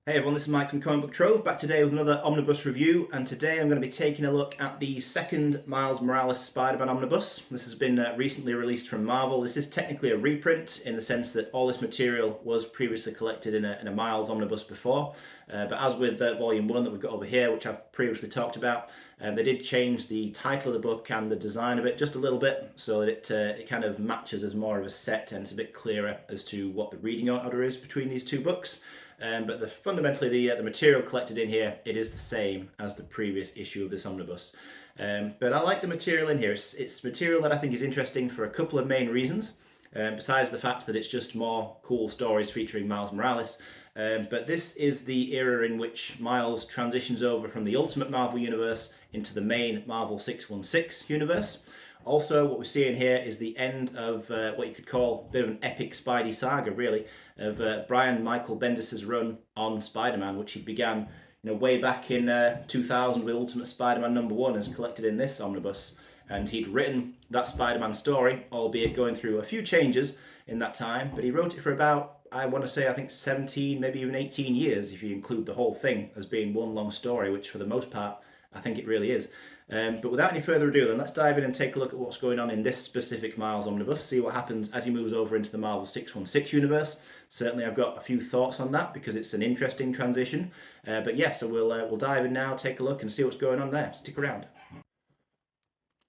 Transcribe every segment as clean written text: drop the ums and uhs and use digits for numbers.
Hey everyone, this is Mike from Comic Book Trove, back today with another Omnibus review, and today I'm going to be taking a look at the second Miles Morales Spider-Man Omnibus. This has been recently released from Marvel. This is technically a reprint in the sense that all this material was previously collected in a Miles Omnibus before, but as with Volume 1 that we've got over here, which I've previously talked about, they did change the title of the book and the design of it just a little bit so that it kind of matches as more of a set and it's a bit clearer as to what the reading order is between these two books. But fundamentally, the material collected in here, it is the same as the previous issue of this omnibus. But I like the material in here. It's material that I think is interesting for a couple of main reasons. Besides the fact that it's just more cool stories featuring Miles Morales. But this is the era in which Miles transitions over from the Ultimate Marvel Universe into the main Marvel 616 universe. Also, what we're seeing here is the end of what you could call a bit of an epic Spidey saga, really, of Brian Michael Bendis' run on Spider-Man, which he began way back in 2000 with Ultimate Spider-Man #1 as collected in this omnibus. And he'd written that Spider-Man story, albeit going through a few changes in that time, but he wrote it for about, I want to say, I think 17, maybe even 18 years, if you include the whole thing as being one long story, which for the most part, I think it really is. But without any further ado, then let's dive in and take a look at what's going on in this specific Miles Omnibus, see what happens as he moves over into the Marvel 616 universe. Certainly I've got a few thoughts on that because it's an interesting transition. But yeah, so we'll dive in now, take a look and see what's going on there. Stick around.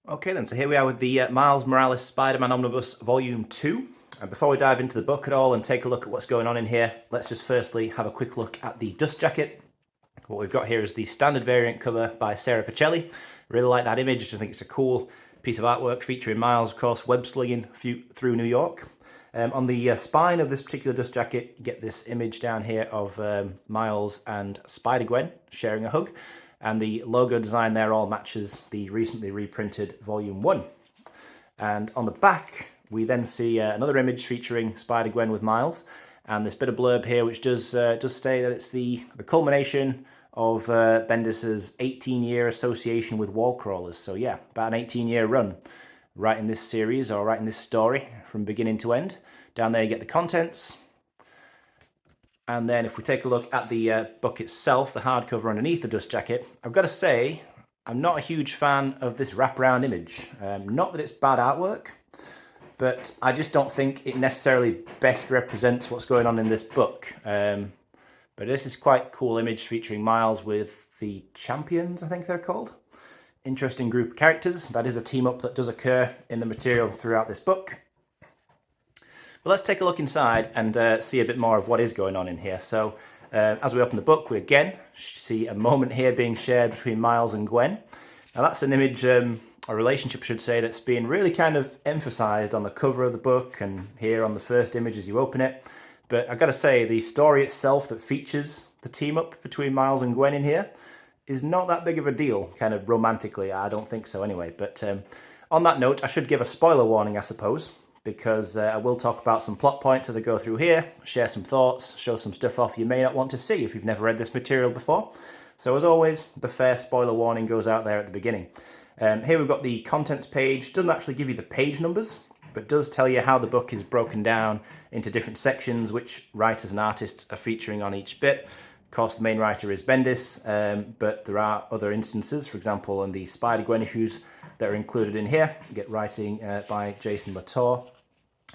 Okay then, so here we are with the Miles Morales Spider-Man Omnibus Volume 2. And before we dive into the book at all and take a look at what's going on in here, let's just firstly have a quick look at the dust jacket. What we've got here is the standard variant cover by Sarah Pichelli. Really like that image. I think it's a cool piece of artwork featuring Miles, of course, web slinging through New York. On the spine of this particular dust jacket, you get this image down here of Miles and SpiderGwen sharing a hug. And the logo design there all matches the recently reprinted Volume 1. And on the back, we then see another image featuring Spider-Gwen with Miles. And this bit of blurb here, which does say that it's the culmination of Bendis's 18-year association with wall crawlers. So yeah, about an 18-year run writing this series or writing this story from beginning to end. Down there you get the contents. And then if we take a look at the book itself, the hardcover underneath the dust jacket, I've got to say, I'm not a huge fan of this wraparound image. Not that it's bad artwork, but I just don't think it necessarily best represents what's going on in this book. But this is quite a cool image featuring Miles with the Champions, I think they're called. Interesting group of characters. That is a team up that does occur in the material throughout this book. But let's take a look inside and see a bit more of what is going on in here. So as we open the book, we again see a moment here being shared between Miles and Gwen. Now that's an image, a relationship I should say, that's being really kind of emphasized on the cover of the book and here on the first image as you open it. But I've got to say, the story itself that features the team up between Miles and Gwen in here is not that big of a deal, kind of romantically. I don't think so anyway. But on that note, I should give a spoiler warning, I suppose, because I will talk about some plot points as I go through here, share some thoughts, show some stuff off you may not want to see if you've never read this material before. So as always, the fair spoiler warning goes out there at the beginning. Here we've got the contents page. Doesn't actually give you the page numbers, but does tell you how the book is broken down into different sections, which writers and artists are featuring on each bit. Of course, the main writer is Bendis, but there are other instances, for example, on the Spider-Gwen issues that are included in here. You get writing by Jason Latour,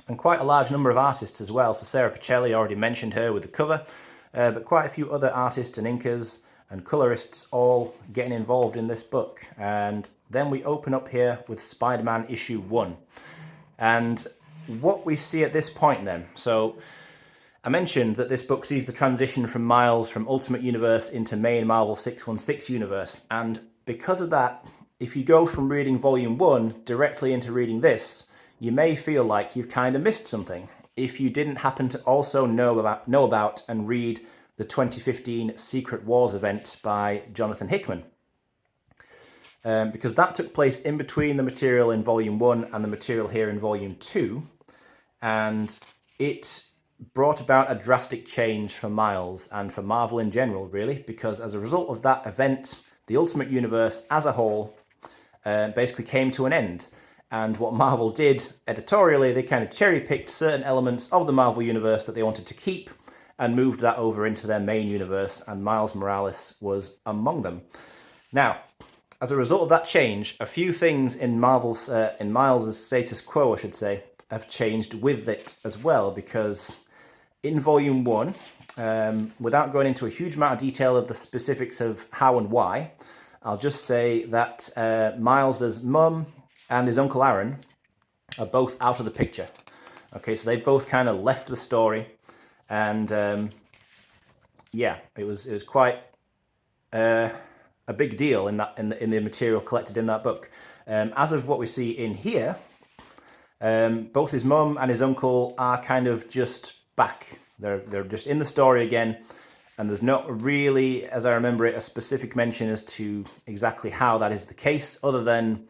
and quite a large number of artists as well. So Sarah Pichelli, already mentioned her with the cover, but quite a few other artists and inkers and colorists all getting involved in this book. And then we open up here with Spider-Man issue 1. And what we see at this point then, so I mentioned that this book sees the transition from Miles from Ultimate Universe into main Marvel 616 universe. And because of that, if you go from reading Volume 1 directly into reading this, you may feel like you've kind of missed something if you didn't happen to also know about and read the 2015 Secret Wars event by Jonathan Hickman. Because that took place in between the material in Volume 1 and the material here in Volume 2, and it brought about a drastic change for Miles and for Marvel in general, really, because as a result of that event, the Ultimate Universe as a whole basically came to an end. And what Marvel did editorially, they kind of cherry-picked certain elements of the Marvel Universe that they wanted to keep, and moved that over into their main universe, and Miles Morales was among them. Now, as a result of that change, a few things in Miles' status quo, I should say, have changed with it as well, because in Volume 1, without going into a huge amount of detail of the specifics of how and why, I'll just say that Miles' mum and his Uncle Aaron are both out of the picture. Okay, so they both kind of left the story, and yeah, it was quite a big deal in the material collected in that book. As of what we see in here, both his mum and his uncle are kind of just back. They're just in the story again, and there's not really, as I remember it, a specific mention as to exactly how that is the case, other than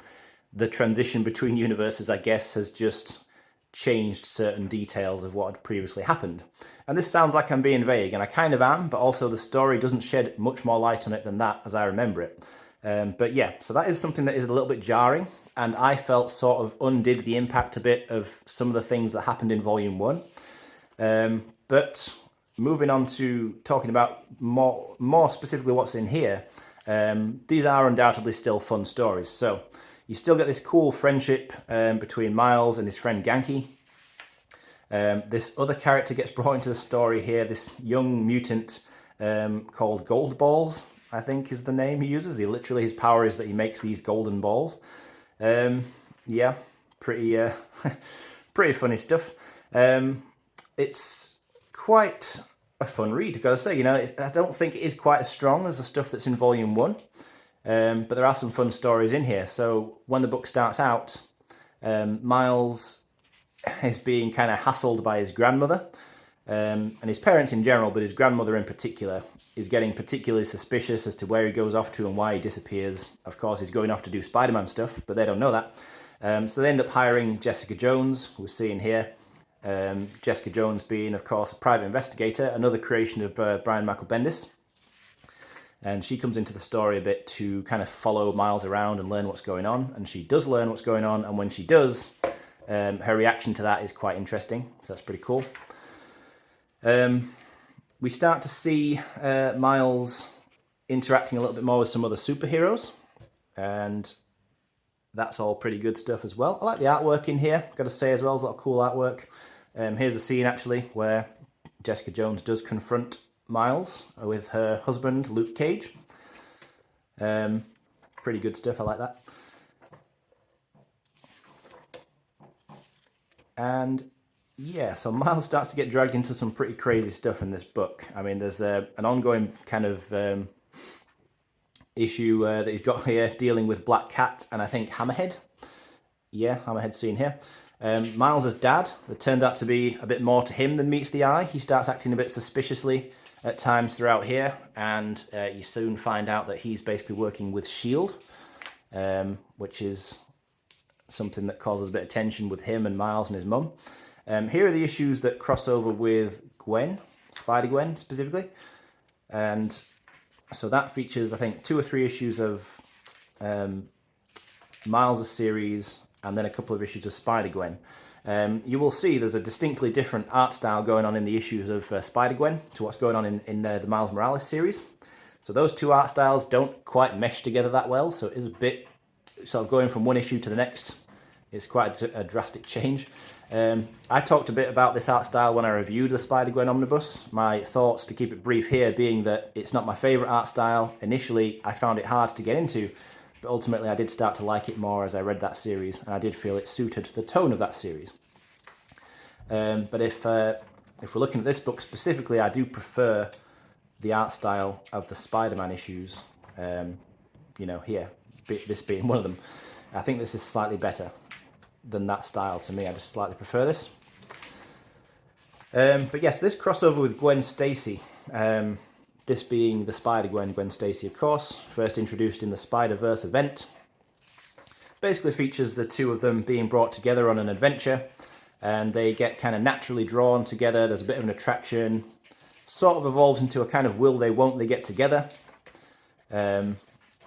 the transition between universes, I guess, has just changed certain details of what had previously happened. And this sounds like I'm being vague, and I kind of am, but also the story doesn't shed much more light on it than that, as I remember it. But yeah, so that is something that is a little bit jarring, and I felt sort of undid the impact a bit of some of the things that happened in Volume 1. But moving on to talking about more specifically what's in here, these are undoubtedly still fun stories. So you still get this cool friendship between Miles and his friend Ganke. This other character gets brought into the story here, this young mutant called Gold Balls, I think is the name he uses. His power is that he makes these golden balls. Yeah, pretty funny stuff. It's quite a fun read, I've got to say. You know, I don't think it is quite as strong as the stuff that's in Volume 1, but there are some fun stories in here. So when the book starts out, Miles is being kind of hassled by his grandmother, and his parents in general, but his grandmother in particular, is getting particularly suspicious as to where he goes off to and why he disappears. Of course, he's going off to do Spider-Man stuff, but they don't know that. So they end up hiring Jessica Jones, who we're seeing here. Jessica Jones being, of course, a private investigator, another creation of Brian Michael Bendis. And she comes into the story a bit to kind of follow Miles around and learn what's going on. And she does learn what's going on, and when she does, her reaction to that is quite interesting. So that's pretty cool. We start to see Miles interacting a little bit more with some other superheroes, and that's all pretty good stuff as well. I like the artwork in here, got to say as well, there's a lot of cool artwork. Here's a scene actually where Jessica Jones does confront Miles with her husband, Luke Cage. Pretty good stuff, I like that. And yeah, so Miles starts to get dragged into some pretty crazy stuff in this book. I mean, there's an ongoing kind of issue that he's got here dealing with Black Cat and I think Hammerhead. Yeah, Hammerhead's seen here. Miles' dad, there turned out to be a bit more to him than meets the eye. He starts acting a bit suspiciously at times throughout here, and you soon find out that he's basically working with S.H.I.E.L.D., which is something that causes a bit of tension with him and Miles and his mum. Here are the issues that cross over with Gwen, SpiderGwen specifically, and so that features, I think, 2 or 3 issues of Miles' series and then a couple of issues of SpiderGwen. You will see there's a distinctly different art style going on in the issues of SpiderGwen to what's going on in the Miles Morales series. So those 2 art styles don't quite mesh together that well, so it is a bit sort of going from one issue to the next. It's quite a drastic change. I talked a bit about this art style when I reviewed the SpiderGwen Omnibus. My thoughts, to keep it brief here, being that it's not my favourite art style. Initially, I found it hard to get into, but ultimately I did start to like it more as I read that series, and I did feel it suited the tone of that series. But if we're looking at this book specifically, I do prefer the art style of the Spider-Man issues, you know, here, this being one of them. I think this is slightly better than that style to me. I just slightly prefer this. But yes, this crossover with Gwen Stacy, this being the Spider-Gwen, Gwen Stacy, of course, first introduced in the Spider-Verse event, basically features the 2 of them being brought together on an adventure, and they get kind of naturally drawn together. There's a bit of an attraction, sort of evolves into a kind of will they, won't they get together.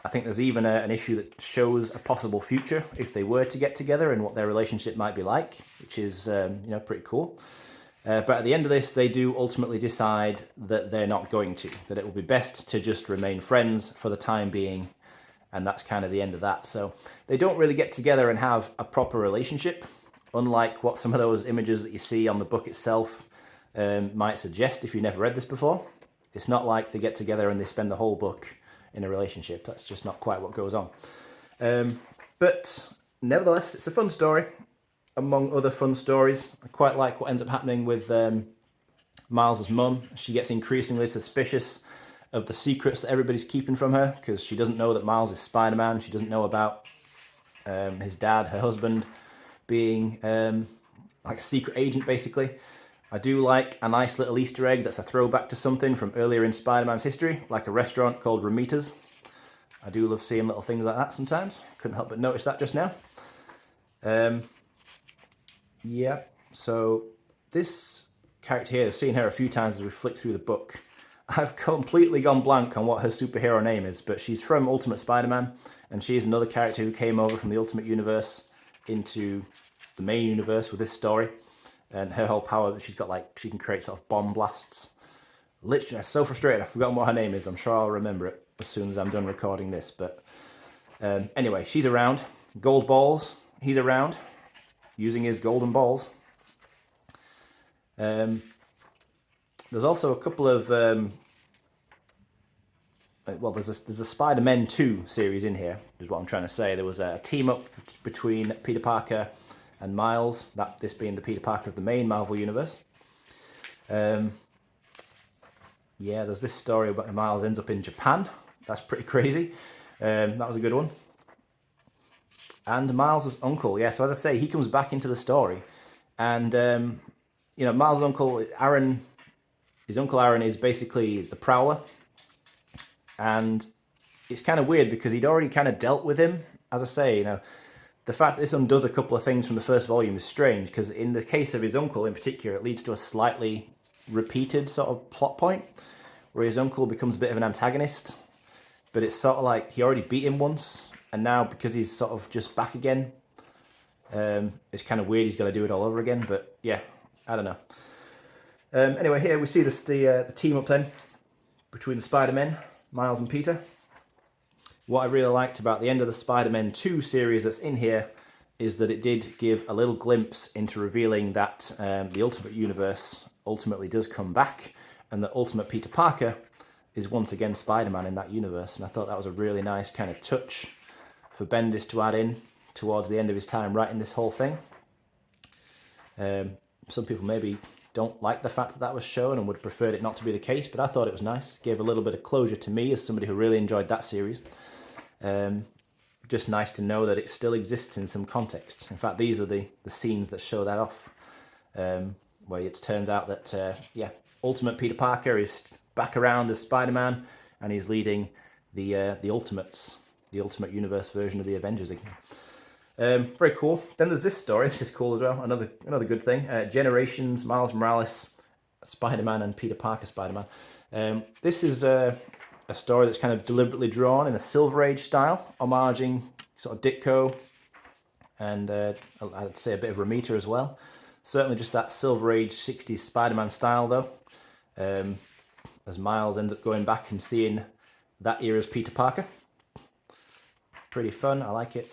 I think there's even an issue that shows a possible future if they were to get together and what their relationship might be like, which is you know, pretty cool. But at the end of this, they do ultimately decide that they're not going to, that it will be best to just remain friends for the time being. And that's kind of the end of that. So they don't really get together and have a proper relationship, unlike what some of those images that you see on the book itself might suggest if you've never read this before. It's not like they get together and they spend the whole book in a relationship. That's just not quite what goes on. But nevertheless, it's a fun story, among other fun stories. I quite like what ends up happening with Miles's mum. She gets increasingly suspicious of the secrets that everybody's keeping from her, because she doesn't know that Miles is Spider-Man. She doesn't know about his dad, her husband, being like a secret agent, basically. I do like a nice little Easter egg that's a throwback to something from earlier in Spider-Man's history, like a restaurant called Ramita's. I do love seeing little things like that sometimes. Couldn't help but notice that just now. Yeah, so this character here, I've seen her a few times as we flick through the book. I've completely gone blank on what her superhero name is, but she's from Ultimate Spider-Man, and she's another character who came over from the Ultimate Universe into the main universe with this story. And her whole power that she's got, like, she can create sort of bomb blasts. Literally, I'm so frustrated, I've forgotten what her name is. I'm sure I'll remember it as soon as I'm done recording this. But anyway, she's around. Gold Balls, he's around, using his golden balls. There's also a couple of... well, there's a Spider-Men 2 series in here, is what I'm trying to say. There was a team-up between Peter Parker and Miles, this being the Peter Parker of the main Marvel Universe. Yeah, there's this story about Miles ends up in Japan. That's pretty crazy. That was a good one. And Miles' uncle, yeah, so as I say, he comes back into the story. And, you know, Miles' uncle, Aaron, his Uncle Aaron is basically the Prowler. And it's kind of weird because he'd already kind of dealt with him. As I say, you know, the fact that this undoes a couple of things from the first volume is strange, because in the case of his uncle in particular, it leads to a slightly repeated sort of plot point where his uncle becomes a bit of an antagonist, but it's sort of like he already beat him once, and now because he's sort of just back again, it's kind of weird he's got to do it all over again. But yeah, I don't know. Anyway, here we see the team up then between the Spider-Men, Miles and Peter. What I really liked about the end of the Spider-Man 2 series that's in here is that it did give a little glimpse into revealing that the Ultimate Universe ultimately does come back, and that Ultimate Peter Parker is once again Spider-Man in that universe. And I thought that was a really nice kind of touch for Bendis to add in towards the end of his time writing this whole thing. Some people maybe don't like the fact that that was shown and would have preferred it not to be the case, but I thought it was nice. It gave a little bit of closure to me as somebody who really enjoyed that series. Just nice to know that it still exists in some context. In fact, these are the scenes that show that off, where it turns out that, yeah, Ultimate Peter Parker is back around as Spider-Man, and he's leading the Ultimates, the Ultimate Universe version of the Avengers again. Very cool. Then there's this story. This is cool as well. Another good thing. Generations, Miles Morales, Spider-Man, and Peter Parker Spider-Man. This is a story that's kind of deliberately drawn in a Silver Age style, homaging sort of Ditko, and I'd say a bit of Romita as well. Certainly just that Silver Age 60s Spider-Man style though. As Miles ends up going back and seeing that era's Peter Parker. Pretty fun, I like it.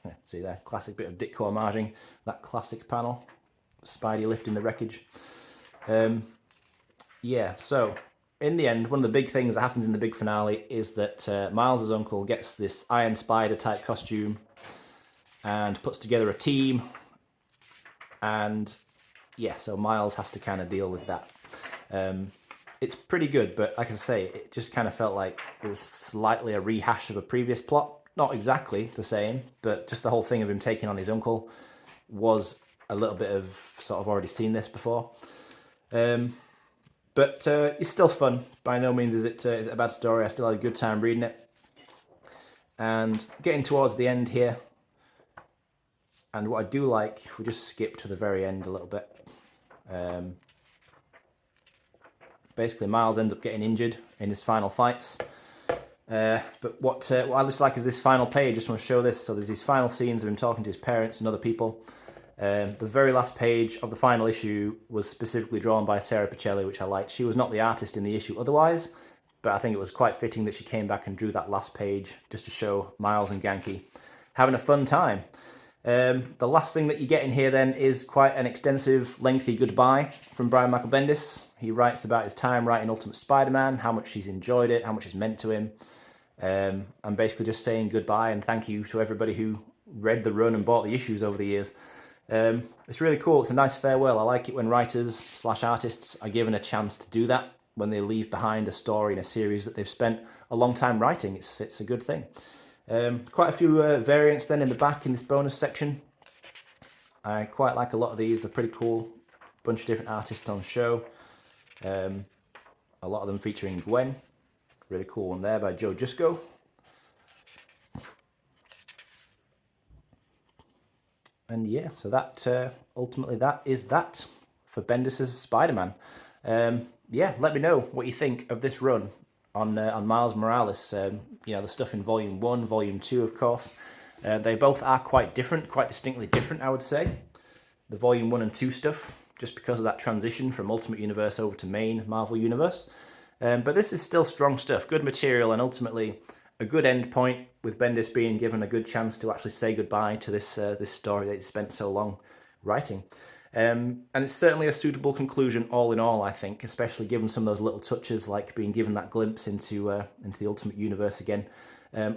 Yeah, see there, classic bit of Ditko homaging, that classic panel, Spidey lifting the wreckage. Yeah, so in the end, one of the big things that happens in the big finale is that Miles' uncle gets this Iron Spider type costume and puts together a team, and yeah, so Miles has to kind of deal with that. It's pretty good, but like I say, it just kind of felt like it was slightly a rehash of a previous plot. Not exactly the same, but just the whole thing of him taking on his uncle was a little bit of sort of already seen this before. But it's still fun. By no means is it a bad story. I still had a good time reading it. And getting towards the end here, and what I do like, if we just skip to the very end a little bit, basically Miles ends up getting injured in his final fights. But what I just like is this final page. I just want to show this. So there's these final scenes of him talking to his parents and other people. The very last page of the final issue was specifically drawn by Sarah Pichelli, which I liked. She was not the artist in the issue otherwise, but I think it was quite fitting that she came back and drew that last page just to show Miles and Genki having a fun time. The last thing that you get in here then is quite an extensive, lengthy goodbye from Brian Michael Bendis. He writes about his time writing Ultimate Spider-Man, how much he's enjoyed it, how much it's meant to him, and basically just saying goodbye and thank you to everybody who read the run and bought the issues over the years. It's really cool. It's a nice farewell. I like it when writers/artists are given a chance to do that, when they leave behind a story in a series that they've spent a long time writing. It's a good thing. Quite a few variants then in the back in this bonus section. I quite like a lot of these. They're pretty cool. Bunch of different artists on show. A lot of them featuring Gwen. Really cool one there by Joe Jusko. And yeah, so that ultimately that is that for Bendis' Spider-Man. Yeah, let me know what you think of this run on Miles Morales. You know, the stuff in Volume 1, Volume 2, of course. They both are quite different, quite distinctly different, I would say. The Volume 1 and 2 stuff, just because of that transition from Ultimate Universe over to main Marvel Universe. But this is still strong stuff, good material, and ultimately a good end point, with Bendis being given a good chance to actually say goodbye to this this story that he spent so long writing. And it's certainly a suitable conclusion all in all, I think, especially given some of those little touches like being given that glimpse into the Ultimate Universe again.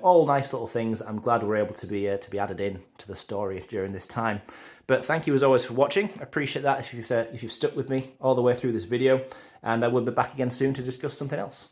All nice little things that I'm glad were able to be added in to the story during this time. But thank you as always for watching. I appreciate that if you've stuck with me all the way through this video, and I will be back again soon to discuss something else.